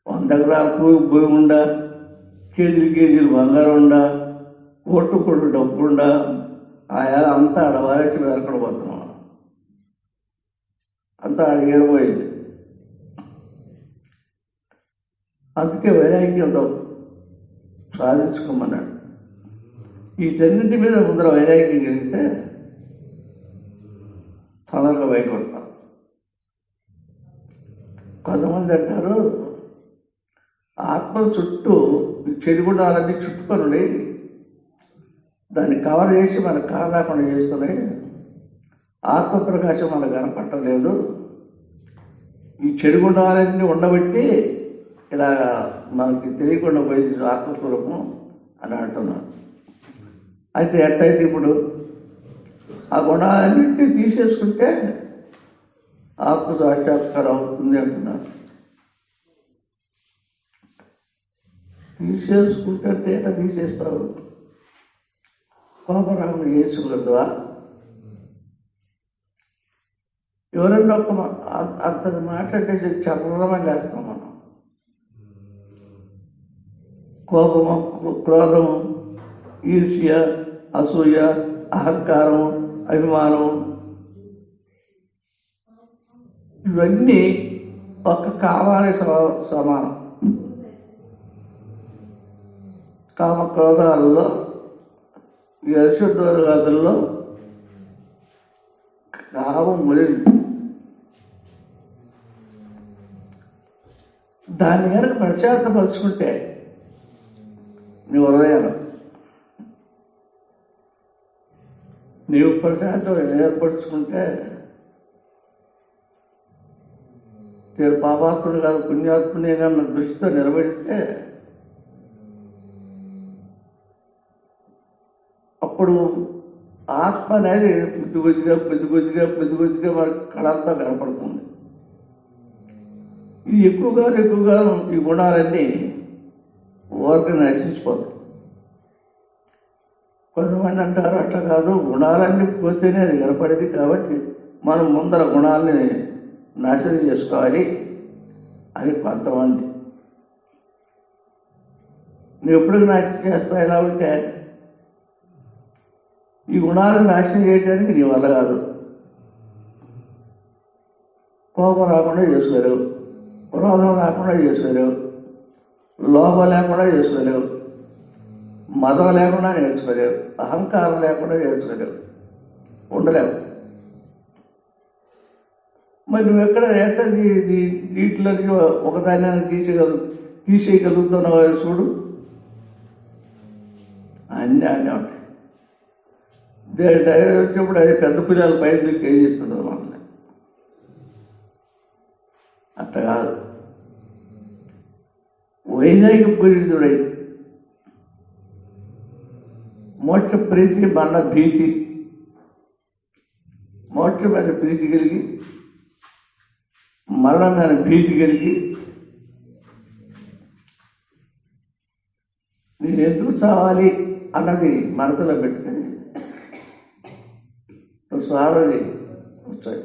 100 ఎకరాల భూమి ఉండా, కేజీలు బంగారం ఉండా, కొట్టు డబ్బుండా, ఆయా అంతా ఆడవారేసి వెనకడబోతున్నాం. అంతా అడిగేపోయింది. అందుకే వైరాగ్యంతో సాధించుకోమన్నాడు. వీటన్నింటి మీద ముందర వైరాగ్యం కలిగితే తొందరగా బయటపడతాం. కొంతమంది అంటారు ఆత్మ చుట్టూ చెడుగుండాలన్నీ చుట్టుకొని దాన్ని కవర్ చేసి మనకు కారణకుండా చేస్తున్నాయి. ఆత్మప్రకాశం మనకు కనపట్టలేదు. ఈ చెడుగుండాలన్నీ ఉండబట్టి ఇలా మనకి తెలియకుండా పోయింది ఆత్మస్వరూపం అని అంటున్నాను. అయితే ఎట్టయితే ఇప్పుడు ఆ గుణాలన్నింటినీ తీసేసుకుంటే ఆత్మ సాక్షాత్కారం అవుతుంది అంటున్నారు. తీసేసుకుంటే ఎట్లా తీసేస్తావు? కోపరాముడు వేసుకోగలవా? ఎవరైనా అంతది మాట్లాడేసి చర్రమని లేస్తాం మనం. కోపము, క్రోధము, ఈర్ష్య, అసూయ, అహంకారం, అభిమానం ఇవన్నీ ఒక కామానికి సమానం. కామక్రోధాలలో ఈ అశుద్ధుల్లో కామం మొదలు. దాన్ని కనుక ప్రశాంతపరుచుకుంటే నీ హృదయాలు నీవు ప్రశాంతం ఏర్పరచుకుంటే నేను పాపాత్ముడు కాదు పుణ్యాత్ముని అన్న దృష్టితో నిలబెడితే అప్పుడు ఆత్మ అనేది కొద్దిగా మనకు కళంతా కనపడుతుంది. ఇది ఎక్కువగా ఈ గుణాలన్నీ ఊరికి నశించిపోతాయి. కొంతమంది అంటారు అట్లా కాదు, గుణాలన్నీ పోతేనే అది కనపడేది, కాబట్టి మనం ముందర గుణాలని నాశనం చేసుకోవాలి అని కొంతమంది. నువ్వు ఎప్పుడు నాశనం చేస్తావు ఎలా ఉంటే ఈ గుణాలను నాశనం చేయడానికి నీ వల్ల కాదు. కోపం రాకుండా చేసుకోలేవు, క్రోధం రాకుండా చేసుకోలేవు, లోభం లేకుండా చేసుకోలేవు, మదం లేకుండా నేర్చుకోలేవు, అహంకారం లేకుండా నేర్చుకోలేవు, ఉండలేవు. మరి నువ్వు ఎక్కడ ఎంత వీటిలోకి ఒకదాన్ని తీసేయగలుగుతున్నావు చూడు. అన్నీ అన్నీ ఉంటాయి. డైరీ వచ్చినప్పుడు అది పెద్ద పిల్లల పైన చేయిస్తున్నారు మనల్ని. అట్ట కాదు. వైజాగ్ పురీతుడై మోక్ష ప్రీతి మరణ భీతి, మోక్షమైన ప్రీతి కలిగి మరణమైన భీతి కలిగి నేను ఎందుకు చావాలి అన్నది మనసులో పెట్టుకుని సారది వచ్చాయి.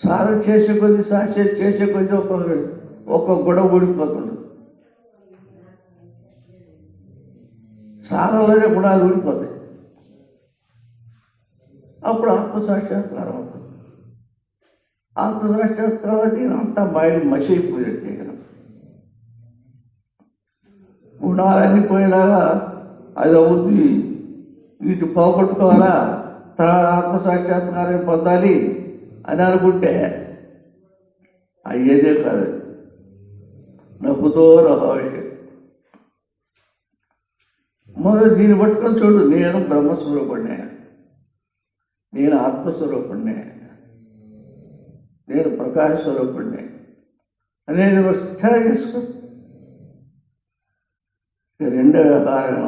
సారం చేసే కొద్ది చేసే కొద్ది ఒక్కొక్క గొడవ ఊడిపోతుంది. సారంలోనే గుణాలు ఊడిపోతాయి. అప్పుడు ఆత్మసాక్షాత్కారం అవుతుంది. ఆత్మసాక్షాత్కారం అంటే అంతా మైండ్ మసి అయిపోయేది. గుణాలన్నీ పోయేలాగా అది అవుద్ది, వీటి పోగొట్టుకోవాలా, తర్వాత ఆత్మసాక్షాత్కారం పొందాలి అని అనుకుంటే అయ్యేదే కాదు. నవ్వుతో రహస్యం. మొదలు దీన్ని పట్టుకొని చూడు, నేను బ్రహ్మస్వరూపుణ్ణే, నేను ఆత్మస్వరూపుణ్ణే, నేను ప్రకాశ స్వరూపుణ్ణే అనేది స్థిరం చేసుకో. రెండో వ్యవహారం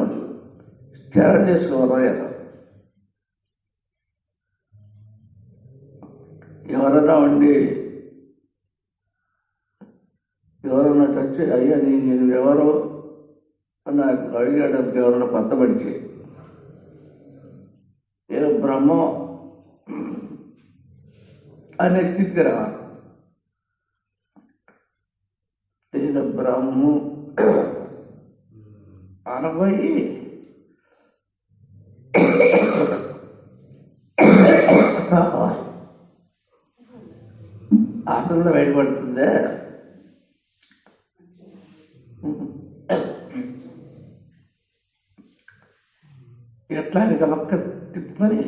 స్థిరం చేసుకోవాలి. ఎవరన్నా ఉండి ఎవరన్నా టచ్ అయ్యా నేను ఎవరో నాకు అడిగేటప్పుడు ఎవరన్నా కొత్తబడిచి ఏదో బ్రహ్మం అనే స్థితికి రావాలి. నేను బ్రహ్మము అనబోయి ఆటల్లో బయటపడుతుందే. ఎట్లా ఇక పక్క తిప్పని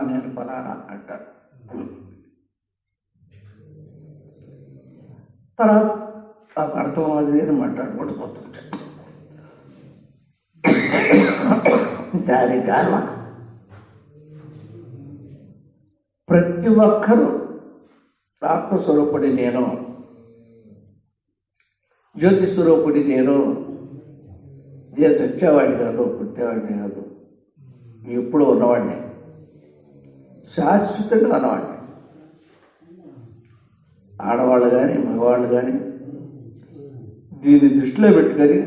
నేను ఫలానా అంటారు. తర్వాత అర్థం అది అని మాట్లాడుకుంటూ పోతుంటే దాని కారణం ప్రతి ఒక్కరూ ఆత్మస్వరూపుడి నేను, జ్యోతి స్వరూపుడి నేను, ఏ సత్యవాడిని కాదు, పుట్టేవాడిని కాదు, ఎప్పుడు ఉన్నవాడిని, శాశ్వతంగా ఉన్నవాడిని. ఆడవాళ్ళు కానీ మగవాళ్ళు కానీ దీన్ని దృష్టిలో పెట్టుకొని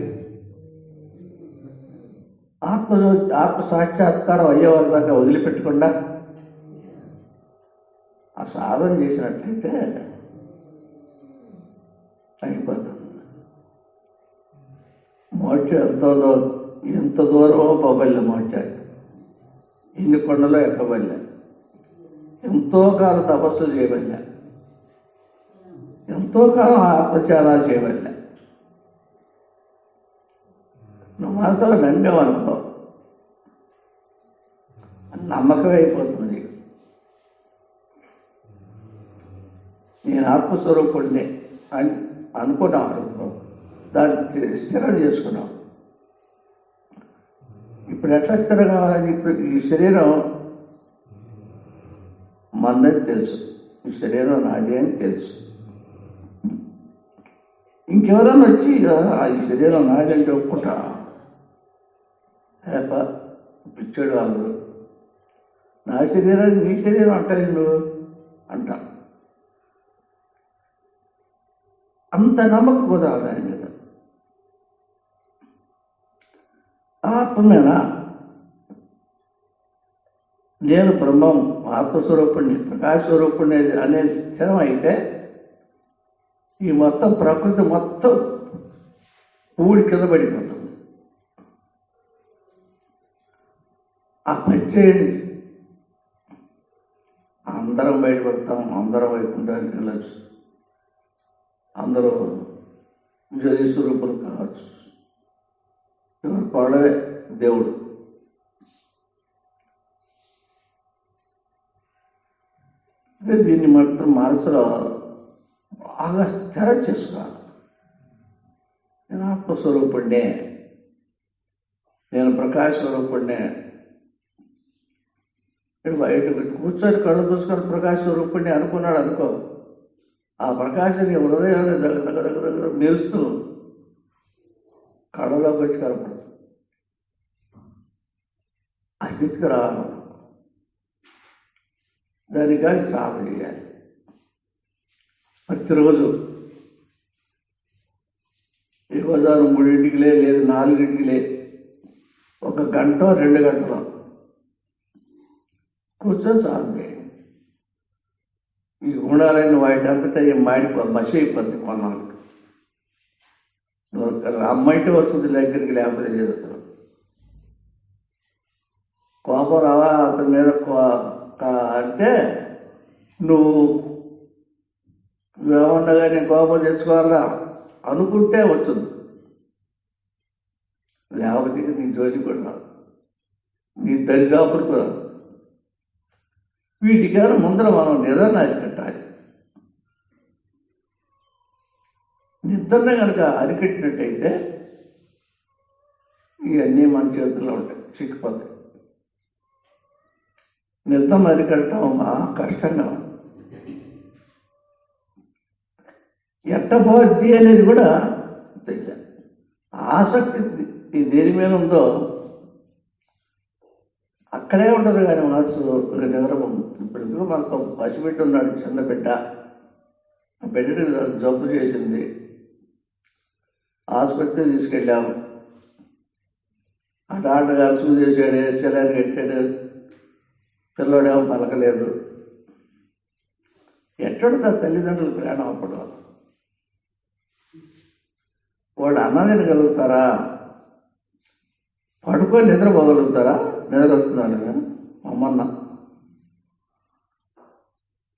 ఆత్మ సాక్షాత్కారం అయ్యేవారి దాకా వదిలిపెట్టకుండా సాధన చేసినట్లయితే అయిపోతుంది. మోక్షం ఎంత దూరమో పోబల్లే మోక్షానికి. ఇన్ని కొండలో ఎక్కబల్లే, ఎంతో కాలం తపస్సు చేయబల్లే, ఎంతో కాలం ఆత్మచారాలు చేయబల్లే. నువ్వు మనసులో నమ్మేవనుకో, నమ్మకం అయిపోతుంది నీకు. నేను ఆత్మస్వరూపుడిని అని అనుకున్నావు అనుకో, దాన్ని స్థిరం చేసుకున్నావు. ఇప్పుడు ఎట్లా స్థిరం కావాలని? ఇప్పుడు ఈ శరీరం మందని తెలుసు, ఈ శరీరం నాది అని తెలుసు. ఇంకెవరన్నా వచ్చి ఈ శరీరం నాది అని చెప్పుకుంటా, పిచ్చాడు వాళ్ళు, నా శరీరాన్ని నీ శరీరం అంటారు నువ్వు అంటా. అంత నమ్మకం కుదరాలి దాని మీద. ఆత్మేనా, నేను బ్రహ్మం, ఆత్మస్వరూపుణ్ణి, ప్రకాశస్వరూపుణ్ణి అనే స్థిరం అయితే ఈ మొత్తం ప్రకృతి మొత్తం ఊడి కింద పడిపోతుంది. ఆ పని చేయండి, అందరం బయటపడతాం, అందరం వైకుంఠానికి వెళ్ళచ్చు, అందరూ జ్యోతి స్వరూపులు కావచ్చు. ఎవరు పాడవే దేవుడు. దీన్ని మాత్రం మనసులో బాగా స్థిర చేసుకోవాలి. నేను ఆత్మస్వరూపుడినే, నేను ప్రకాశ స్వరూపుడినే. బయట కూర్చొని కళ్ళు చూసుకొని ప్రకాశ స్వరూపుడిని అనుకున్నాడు అనుకో, ఆ ప్రకాశాన్ని హృదయాన్ని దగ్గర మెరుస్తూ కళ్ళలోకి వచ్చి కనపడు. ఆ స్థితికి రావాలి. దానికాని సాధన చేయాలి. ప్రతిరోజు ఈ రోజు 3 లేదు 4 1 గంట 2 గంటలు కూర్చొని సాధన చేయాలి. ఈ గుణాలన్నీ వాటి అంతటా మసి అయిపోద్ది. కొన్నాళ్ళు అమ్మంటే వస్తుంది దగ్గరికి, లేకపోతే లేదు. అసలు కోపం రావా అతని మీద అంటే నువ్వేమన్నా నేను కోపం తెచ్చుకోవాలా అనుకుంటే వస్తుంది, లేకపోతే నీ జోలి కూడా నీ దరిదాపులు కూడా. వీటికైనా ముందర మనం నిద్రను అరికట్టాలి. నిద్రనే కనుక అరికట్టినట్టయితే ఇవన్నీ మన చేతుల్లో ఉంటాయి, చిక్కిపోతాయి. నిద్ర అరికట్టడం కష్టంగా ఎట్టబోద్ది అనేది కూడా తెలియాలి. ఆసక్తి ఈ దేని మీద ఉందో అక్కడే ఉండదు. కానీ మనసు నిద్ర ఇప్పుడు మనకు పసిబిడ్డ ఉన్నాడు, చిన్న బిడ్డ. ఆ బిడ్డని జబ్బు చేసింది, ఆసుపత్రి తీసుకెళ్ళాము. ఆ డాక్టర్ గారు సూది చేశాడు, సెలైన్ కట్టాడు, పిల్లడేమో పలకలేదు. ఎక్కడుందా తల్లిదండ్రులు ప్రయాణం అప్పుడు? వాళ్ళు అన్నం తినగలుగుతారా? పడుకొని నిద్రపోగలుగుతారా? నిద్ర వస్తున్నాను అమ్మన్న.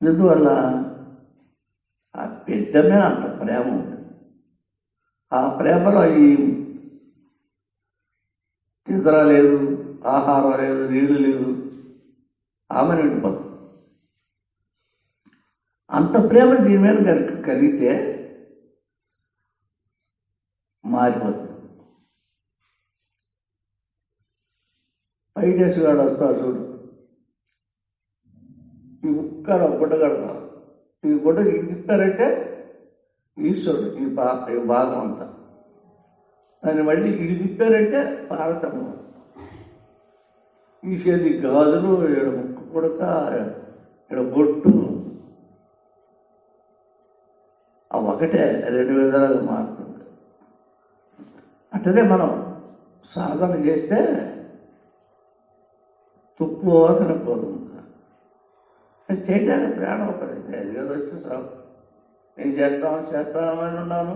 ఎందువల్ల ఆ బిడ్డమే అంత ప్రేమ ఉంది. ఆ ప్రేమలో ఈ నిద్ర లేదు, ఆహారం లేదు, నీళ్ళు లేదు, ఆమెను ఉండిపోతుంది. అంత ప్రేమ దీని మీద కలిగితే మారిపోతుంది. పైడేసుగాడు వస్తాడు చూడు, ఈ ఉక్కర గుడ్డ కడతారు. ఈ గుడ్డ ఇస్తారంటే ఈశ్వరుడు ఈ భాగం అంతా. దాన్ని మళ్ళీ ఇది తిప్పారంటే పారతమ్మ. ఈ చేతి గాజులు, ఇక్కడ ముక్కు కొడత, ఇక్కడ బొట్టు, ఆ ఒకటే 2 విధాలుగా మారుతుంది. అట్లనే మనం సాధన చేస్తే తుప్పు అతను పోతుంది. చేయడానికి ప్రాణం పడింది. ఏదో వచ్చి సాగు నేను చేస్తామని ఉన్నాను.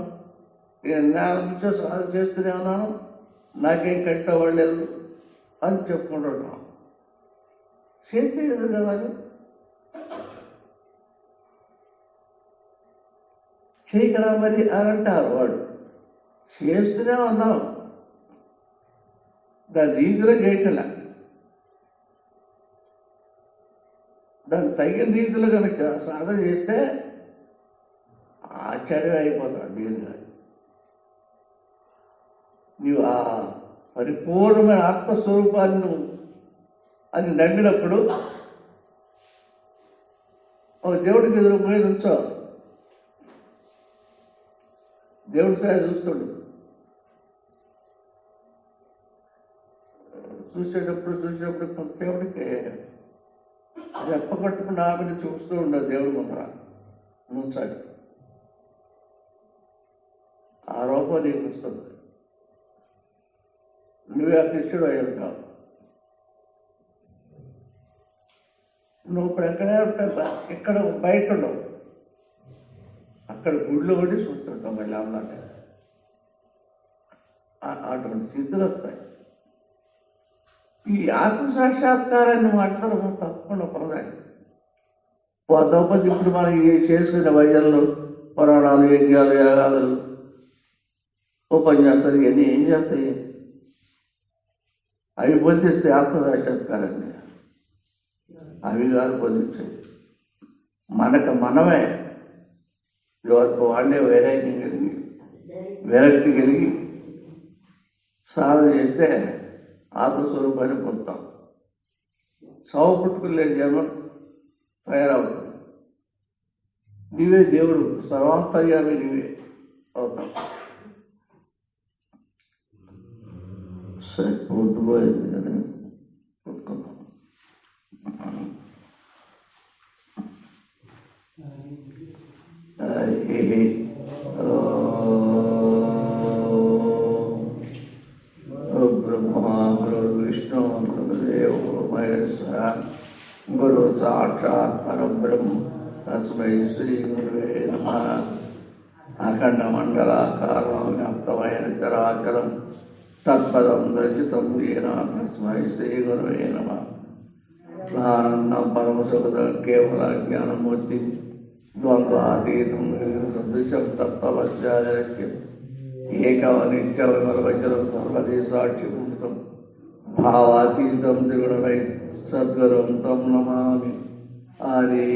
నేను నుంచో సాగు చేస్తూనే ఉన్నాను, నాకేం కట్టవలేదు అని చెప్పుకుంటున్నాం. చేస్తే ఎదురు కదా, చేయగల మరి అని అంటారు. వాడు చేస్తూనే ఉన్నాం, దాని రీతిలో చేయటంలా. దానికి తగిన రీతిలో కనుక సాధన చేస్తే ఆశ్చర్యం అయిపోతాడు. నీవు ఆ పరిపూర్ణమైన ఆత్మస్వరూపాన్ని నువ్వు అది నమ్మినప్పుడు ఒక దేవుడికి ఎదురు పోయి నుంచో, దేవుడి సాయి చూస్తాడు. చూసేటప్పుడు కొంతసేపటికి చెప్పగట్టుకుని ఆమెను చూస్తూ ఉండదు. దేవుడు ముందర నుంచాడు, ఆ రూపం నీకు వస్తుంది. నువ్వే ఆ కృష్ణుడు అయ్యాడు కాదు. నువ్వు ఇప్పుడు ఎక్కడే ఉంటావు, ఇక్కడ బయట ఉండవు, అక్కడ గుడిలో పడి చూస్తుంటావు. మళ్ళీ అన్నమాట అటువంటి స్థితులు వస్తాయి. ఈ ఆత్మ సాక్షాత్కారాన్ని మాట్లాడడం తప్పకుండా పొందాలి. పోతే ఇప్పుడు మనం చేసుకునే వైద్యులు, పురాణాలు, యజ్ఞాలు, యాగాలు, ఉపన్యాసాలు ఇవన్నీ ఏం చేస్తాయి? అవి పొందిస్తే ఆత్మ సాక్షాత్కారాన్ని అవి కాదు పొందించాయి. మనమే వాళ్ళే విరక్తి కలిగి సాధన చేస్తే ఆత్మస్వరూపాన్ని పొందుతాం. చావు పుట్టుకులే జన్మం తయారవుతుంది. నీవే దేవుడు, సర్వాంతర్యామి నీవే అవుతాం. సరే పూర్తిపోయింది కానీ పుట్టుకుందాం. గురు సాక్షాత్ పరబ్రహ్మ తస్మై శ్రీ గురువే నమః. అఖండ మండలాకారం వ్యాప్తమైన చరాచరం తత్పదం దర్శితం ఏన తస్మై శ్రీ గురువే నమః. ఆనందం పరమసుఖద కేవల జ్ఞానమూర్తి ద్వంద్వాతీతం సదృశం తత్వశ్చాదృశ్యం ఏకవ నిత్య విమలవచనం సర్వదే సాక్షిభూతం భావాతీతం త్రిగుణరై సద్గురం తం నమామి. హరి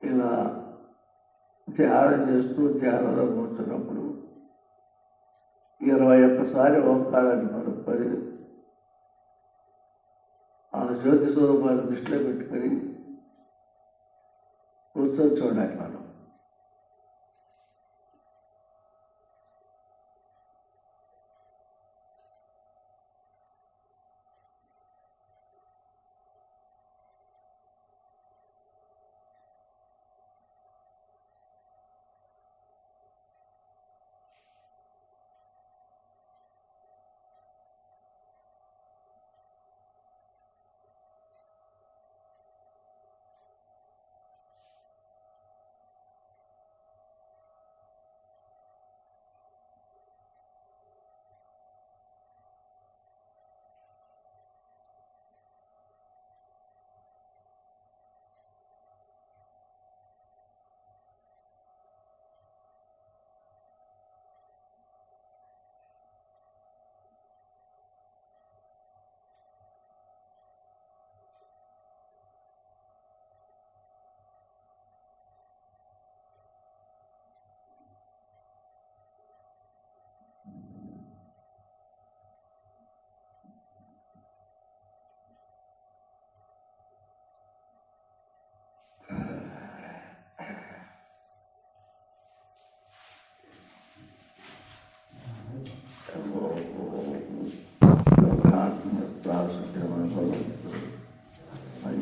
ఇలా ధ్యానం చేస్తూ ధ్యానంలో కూర్చున్నప్పుడు 21 సారి ఓంకారాన్ని పలుకొని ఆ జ్యోతి స్వరూపాన్ని దృష్టిలో పెట్టుకొని కూర్చొని చూడాలి మనం.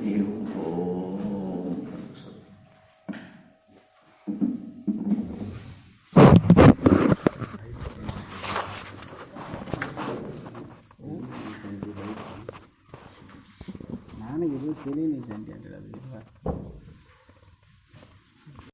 నీవు ఓం తత్సత్. నాన్నకి తెలియని అంటే అది